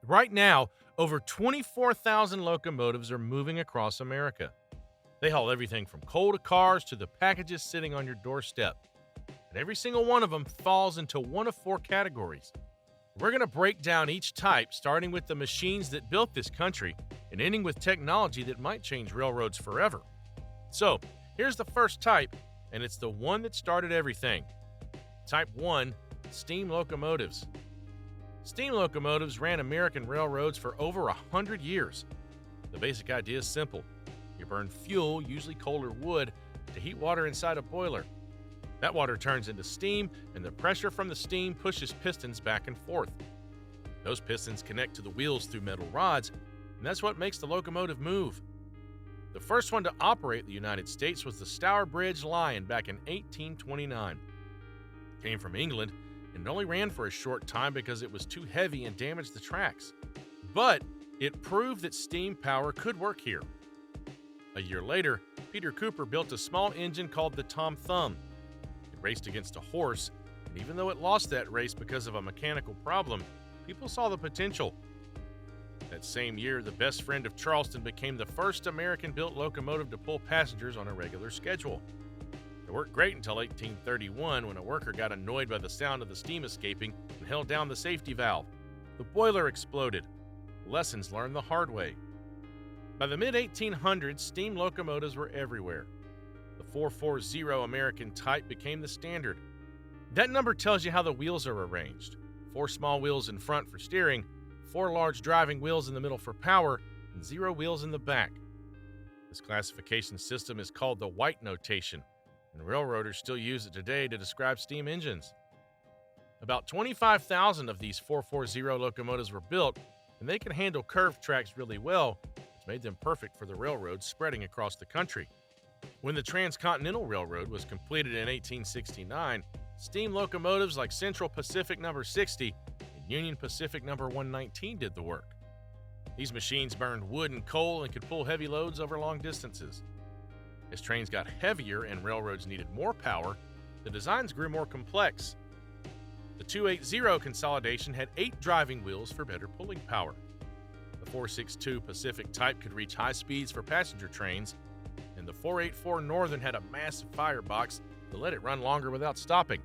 Right now, over 24,000 locomotives are moving across America. They haul everything from coal to cars to the packages sitting on your doorstep. And every single one of them falls into one of four categories. We're going to break down each type, starting with the machines that built this country and ending with technology that might change railroads forever. So, here's the first type, and it's the one that started everything. Type 1, steam locomotives. Steam locomotives ran American railroads for over 100 years. The basic idea is simple. You burn fuel, usually coal or wood, to heat water inside a boiler. That water turns into steam, and the pressure from the steam pushes pistons back and forth. Those pistons connect to the wheels through metal rods, and that's what makes the locomotive move. The first one to operate in the United States was the Stourbridge Lion back in 1829. It came from England, and it only ran for a short time because it was too heavy and damaged the tracks. But it proved that steam power could work here. A year later, Peter Cooper built a small engine called the Tom Thumb. It raced against a horse, and even though it lost that race because of a mechanical problem, people saw the potential. That same year, the best friend of Charleston became the first American-built locomotive to pull passengers on a regular schedule. It worked great until 1831 when a worker got annoyed by the sound of the steam escaping and held down the safety valve. The boiler exploded. Lessons learned the hard way. By the mid-1800s, steam locomotives were everywhere. The 440 American type became the standard. That number tells you how the wheels are arranged. 4 small wheels in front for steering, 4 large driving wheels in the middle for power, and 0 wheels in the back. This classification system is called the White notation, and railroaders still use it today to describe steam engines. About 25,000 of these 440 locomotives were built, and they can handle curved tracks really well, which made them perfect for the railroads spreading across the country. When the Transcontinental Railroad was completed in 1869, steam locomotives like Central Pacific No. 60 and Union Pacific No. 119 did the work. These machines burned wood and coal and could pull heavy loads over long distances. As trains got heavier and railroads needed more power, the designs grew more complex. The 280 consolidation had 8 driving wheels for better pulling power. The 462 Pacific type could reach high speeds for passenger trains, and the 484 Northern had a massive firebox to let it run longer without stopping.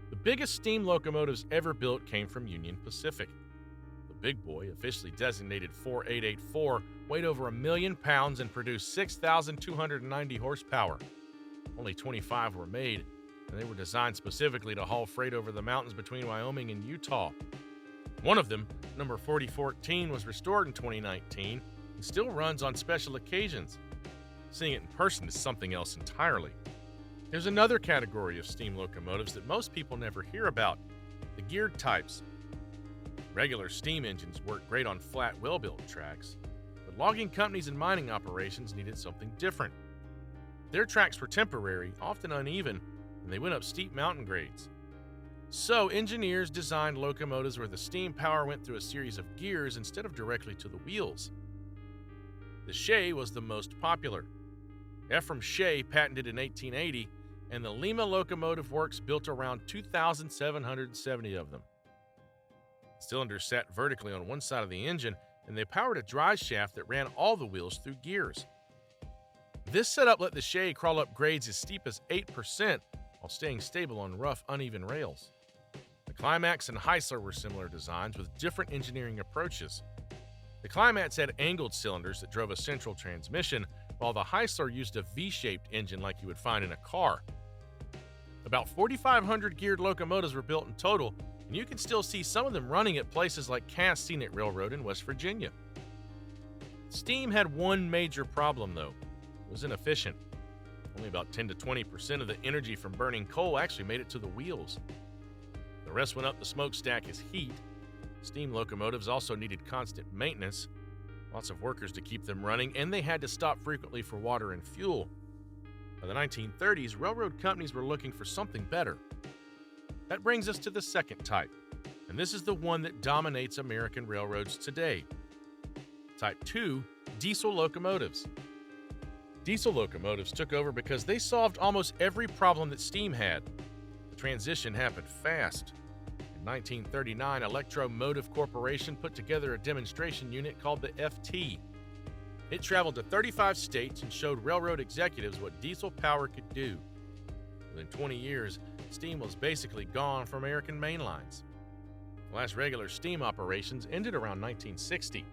The biggest steam locomotives ever built came from Union Pacific. The big boy, officially designated 4884, weighed over 1 million pounds and produced 6,290 horsepower. Only 25 were made, and they were designed specifically to haul freight over the mountains between Wyoming and Utah. One of them, number 4014, was restored in 2019 and still runs on special occasions. Seeing it in person is something else entirely. There's another category of steam locomotives that most people never hear about, the geared types. Regular steam engines work great on flat, well-built tracks, but logging companies and mining operations needed something different. Their tracks were temporary, often uneven, and they went up steep mountain grades. So engineers designed locomotives where the steam power went through a series of gears instead of directly to the wheels. The Shay was the most popular. Ephraim Shay patented in 1880, and the Lima Locomotive Works built around 2,770 of them. Cylinders sat vertically on one side of the engine, and they powered a drive shaft that ran all the wheels through gears. This setup let the Shay crawl up grades as steep as 8% while staying stable on rough, uneven rails. The Climax and Heisler were similar designs with different engineering approaches. The Climax had angled cylinders that drove a central transmission, while the Heisler used a V-shaped engine like you would find in a car. About 4,500 geared locomotives were built in total, and you can still see some of them running at places like Cass Scenic Railroad in West Virginia. Steam had one major problem, though. It was inefficient. Only about 10 to 20% of the energy from burning coal actually made it to the wheels. The rest went up the smokestack as heat. Steam locomotives also needed constant maintenance, lots of workers to keep them running, and they had to stop frequently for water and fuel. By the 1930s, railroad companies were looking for something better. That brings us to the second type, and this is the one that dominates American railroads today. Type 2, diesel locomotives. Diesel locomotives took over because they solved almost every problem that steam had. The transition happened fast, and In 1939, Locomotive Corporation put together a demonstration unit called the FT. It traveled to 35 states and showed railroad executives what diesel power could do. Within 20 years, steam was basically gone from American main lines. The last regular steam operations ended around 1960.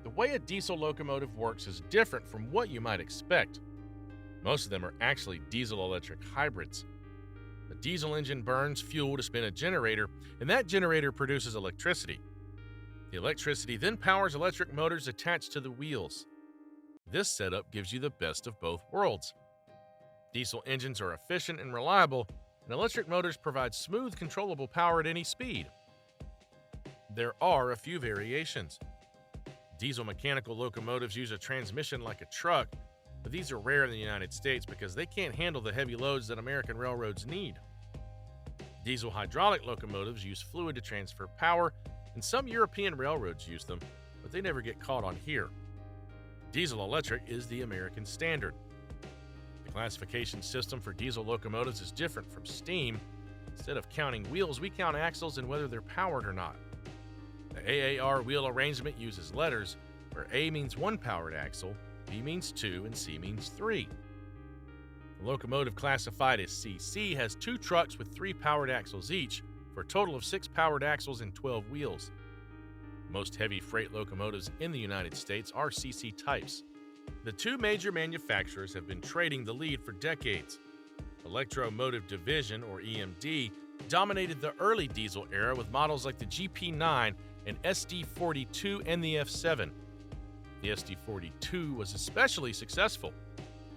The way a diesel locomotive works is different from what you might expect. Most of them are actually diesel-electric hybrids. The diesel engine burns fuel to spin a generator, and that generator produces electricity. The electricity then powers electric motors attached to the wheels. This setup gives you the best of both worlds. Diesel engines are efficient and reliable, and electric motors provide smooth, controllable power at any speed. There are a few variations. Diesel mechanical locomotives use a transmission like a truck, but these are rare in the United States because they can't handle the heavy loads that American railroads need. Diesel hydraulic locomotives use fluid to transfer power, and some European railroads use them, but they never get caught on here. Diesel electric is the American standard. The classification system for diesel locomotives is different from steam. Instead of counting wheels, we count axles and whether they're powered or not. The AAR wheel arrangement uses letters, where A means one powered axle, B means 2, and C means 3. The locomotive classified as CC has 2 trucks with 3 powered axles each, for a total of 6 powered axles and 12 wheels. Most heavy freight locomotives in the United States are CC types. The 2 major manufacturers have been trading the lead for decades. Electromotive Division, or EMD, dominated the early diesel era with models like the GP9 and SD42 and the F7. The SD42 was especially successful.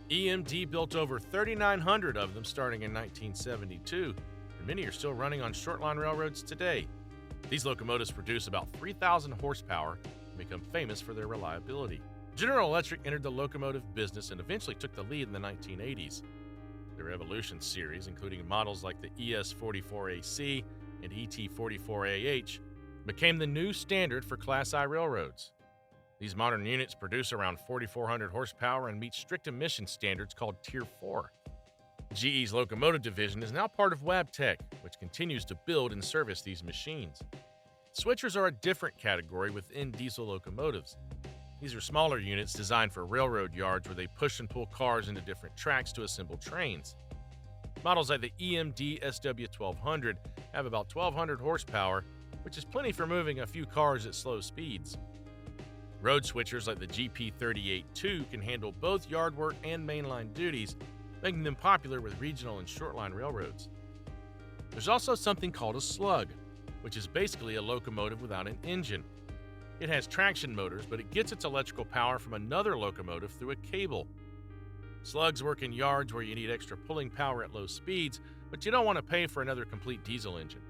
EMD built over 3,900 of them starting in 1972, and many are still running on short-line railroads today. These locomotives produce about 3,000 horsepower and become famous for their reliability. General Electric entered the locomotive business and eventually took the lead in the 1980s. Their Evolution series, including models like the ES44AC and ET44AH, became the new standard for Class I railroads. These modern units produce around 4,400 horsepower and meet strict emission standards called Tier 4. GE's Locomotive Division is now part of Wabtec, which continues to build and service these machines. Switchers are a different category within diesel locomotives. These are smaller units designed for railroad yards where they push and pull cars into different tracks to assemble trains. Models like the EMD SW1200 have about 1,200 horsepower, which is plenty for moving a few cars at slow speeds. Road switchers like the GP38-2 can handle both yard work and mainline duties, making them popular with regional and shortline railroads. There's also something called a slug, which is basically a locomotive without an engine. It has traction motors, but it gets its electrical power from another locomotive through a cable. Slugs work in yards where you need extra pulling power at low speeds, but you don't want to pay for another complete diesel engine.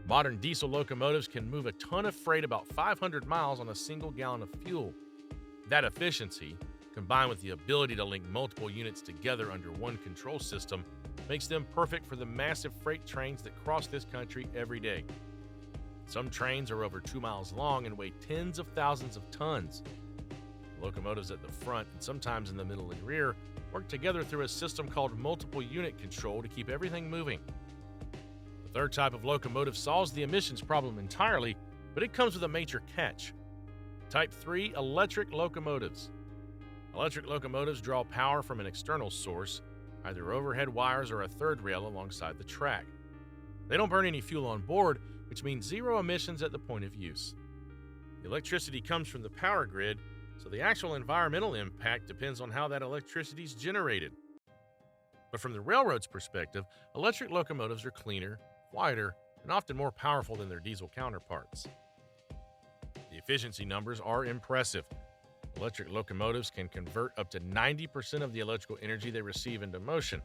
Modern diesel locomotives can move a ton of freight about 500 miles on a single gallon of fuel. That efficiency, combined with the ability to link multiple units together under one control system, makes them perfect for the massive freight trains that cross this country every day. Some trains are over 2 miles long and weigh tens of thousands of tons. The locomotives at the front and sometimes in the middle and rear work together through a system called multiple unit control to keep everything moving. The third type of locomotive solves the emissions problem entirely, but it comes with a major catch. Type 3 electric locomotives. Electric locomotives draw power from an external source, either overhead wires or a third rail alongside the track. They don't burn any fuel on board, which means zero emissions at the point of use. The electricity comes from the power grid, so the actual environmental impact depends on how that electricity is generated. But from the railroad's perspective, electric locomotives are cleaner, quieter, and often more powerful than their diesel counterparts. The efficiency numbers are impressive. Electric locomotives can convert up to 90% of the electrical energy they receive into motion.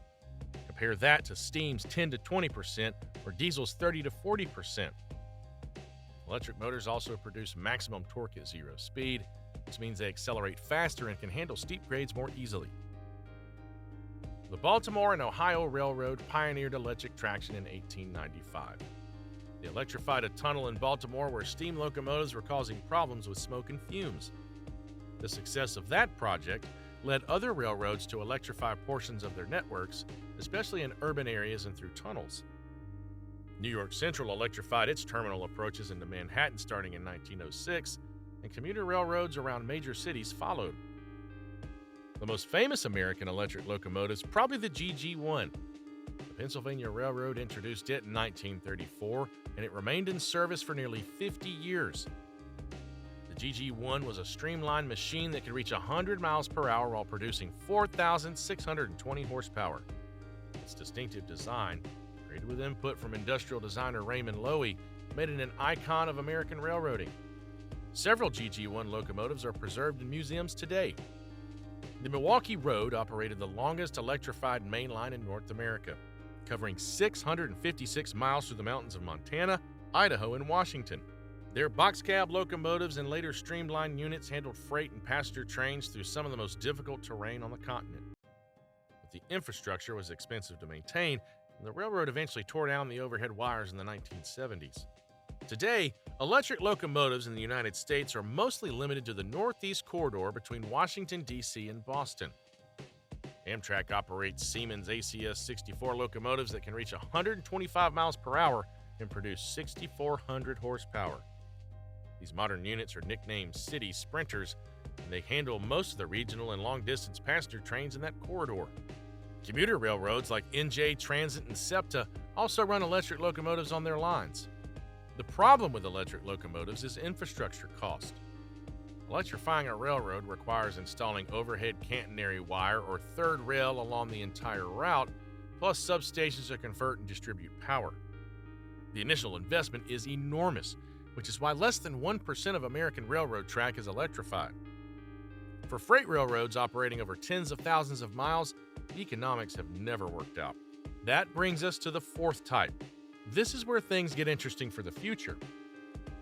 Compare that to steam's 10 to 20% or diesel's 30 to 40%. Electric motors also produce maximum torque at zero speed, which means they accelerate faster and can handle steep grades more easily. The Baltimore and Ohio Railroad pioneered electric traction in 1895. They electrified a tunnel in Baltimore where steam locomotives were causing problems with smoke and fumes. The success of that project led other railroads to electrify portions of their networks, especially in urban areas and through tunnels. New York Central electrified its terminal approaches into Manhattan starting in 1906, and commuter railroads around major cities followed. The most famous American electric locomotive is probably the GG1. The Pennsylvania Railroad introduced it in 1934, and it remained in service for nearly 50 years. The GG1 was a streamlined machine that could reach 100 miles per hour while producing 4,620 horsepower. Its distinctive design, created with input from industrial designer Raymond Loewy, made it an icon of American railroading. Several GG1 locomotives are preserved in museums today. The Milwaukee Road operated the longest electrified main line in North America, covering 656 miles through the mountains of Montana, Idaho, and Washington. Their box cab locomotives and later streamlined units handled freight and passenger trains through some of the most difficult terrain on the continent. But the infrastructure was expensive to maintain, and the railroad eventually tore down the overhead wires in the 1970s. Today, electric locomotives in the United States are mostly limited to the Northeast corridor between Washington, D.C. and Boston. Amtrak operates Siemens ACS 64 locomotives that can reach 125 miles per hour and produce 6,400 horsepower. These modern units are nicknamed City Sprinters, and they handle most of the regional and long-distance passenger trains in that corridor. Commuter railroads like NJ Transit and SEPTA also run electric locomotives on their lines. The problem with electric locomotives is infrastructure cost. Electrifying a railroad requires installing overhead catenary wire or third rail along the entire route, plus substations to convert and distribute power. The initial investment is enormous, which is why less than 1% of American railroad track is electrified. For freight railroads operating over tens of thousands of miles, the economics have never worked out. That brings us to the fourth type. This is where things get interesting for the future.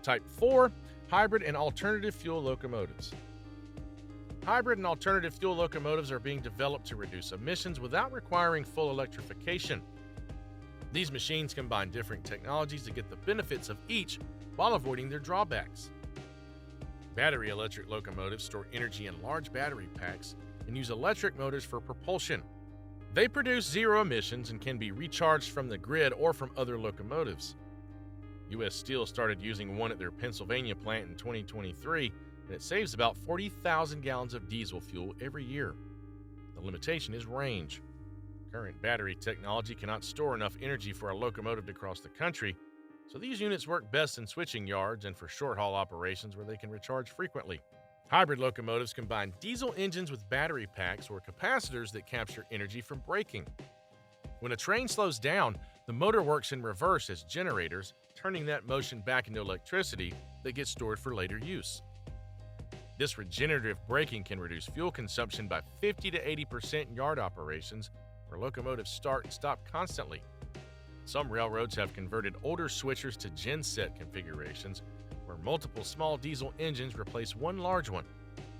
Type 4, hybrid and alternative fuel locomotives. Hybrid and alternative fuel locomotives are being developed to reduce emissions without requiring full electrification. These machines combine different technologies to get the benefits of each while avoiding their drawbacks. Battery electric locomotives store energy in large battery packs and use electric motors for propulsion. They produce zero emissions and can be recharged from the grid or from other locomotives. U.S. Steel started using one at their Pennsylvania plant in 2023, and it saves about 40,000 gallons of diesel fuel every year. The limitation is range. Current battery technology cannot store enough energy for a locomotive to cross the country, so these units work best in switching yards and for short-haul operations where they can recharge frequently. Hybrid locomotives combine diesel engines with battery packs or capacitors that capture energy from braking. When a train slows down, the motor works in reverse as generators, turning that motion back into electricity that gets stored for later use. This regenerative braking can reduce fuel consumption by 50 to 80% in yard operations, where locomotives start and stop constantly. Some railroads have converted older switchers to genset configurations, where multiple small diesel engines replace one large one.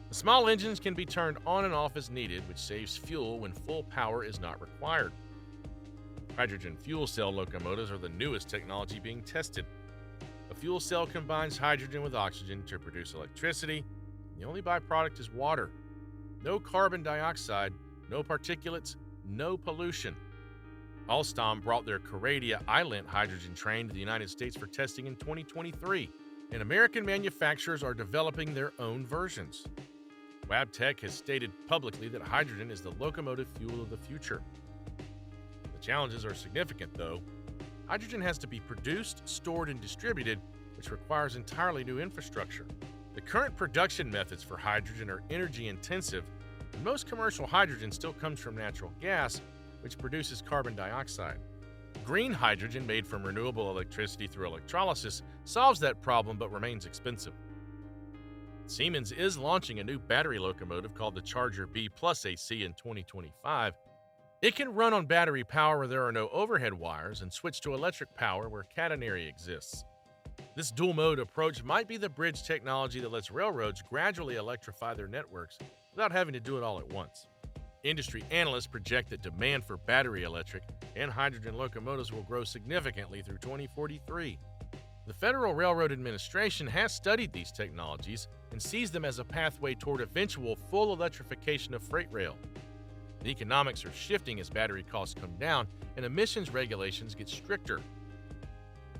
The small engines can be turned on and off as needed, which saves fuel when full power is not required. Hydrogen fuel cell locomotives are the newest technology being tested. A fuel cell combines hydrogen with oxygen to produce electricity. The only byproduct is water. No carbon dioxide, no particulates, no pollution. Alstom brought their Coradia Island hydrogen train to the United States for testing in 2023, and American manufacturers are developing their own versions. Wabtec has stated publicly that hydrogen is the locomotive fuel of the future. The challenges are significant, though. Hydrogen has to be produced, stored, and distributed, which requires entirely new infrastructure. The current production methods for hydrogen are energy intensive, and most commercial hydrogen still comes from natural gas, which produces carbon dioxide. Green hydrogen made from renewable electricity through electrolysis solves that problem but remains expensive. Siemens is launching a new battery locomotive called the Charger B Plus AC in 2025. It can run on battery power where there are no overhead wires and switch to electric power where catenary exists. This dual-mode approach might be the bridge technology that lets railroads gradually electrify their networks without having to do it all at once. Industry analysts project that demand for battery electric and hydrogen locomotives will grow significantly through 2043. The Federal Railroad Administration has studied these technologies and sees them as a pathway toward eventual full electrification of freight rail. The economics are shifting as battery costs come down and emissions regulations get stricter.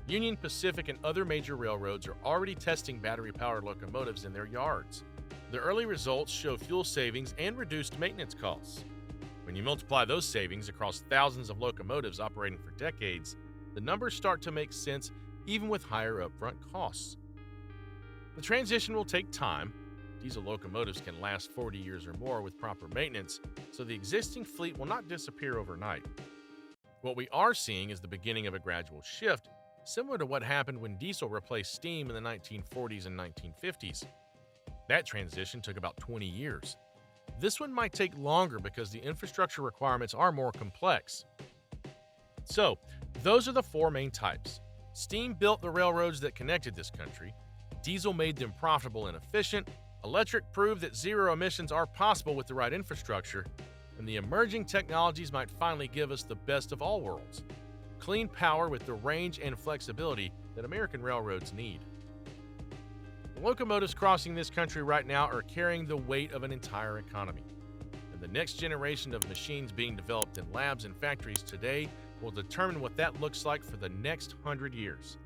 Union Pacific and other major railroads are already testing battery-powered locomotives in their yards. The early results show fuel savings and reduced maintenance costs. When you multiply those savings across thousands of locomotives operating for decades, the numbers start to make sense even with higher upfront costs. The transition will take time. Diesel locomotives can last 40 years or more with proper maintenance, so the existing fleet will not disappear overnight. What we are seeing is the beginning of a gradual shift, similar to what happened when diesel replaced steam in the 1940s and 1950s. That transition took about 20 years. This one might take longer because the infrastructure requirements are more complex. So, those are the four main types. Steam built the railroads that connected this country. Diesel made them profitable and efficient. Electric proved that zero emissions are possible with the right infrastructure. And the emerging technologies might finally give us the best of all worlds: clean power with the range and flexibility that American railroads need. The locomotives crossing this country right now are carrying the weight of an entire economy. And the next generation of machines being developed in labs and factories today will determine what that looks like for the next 100 years.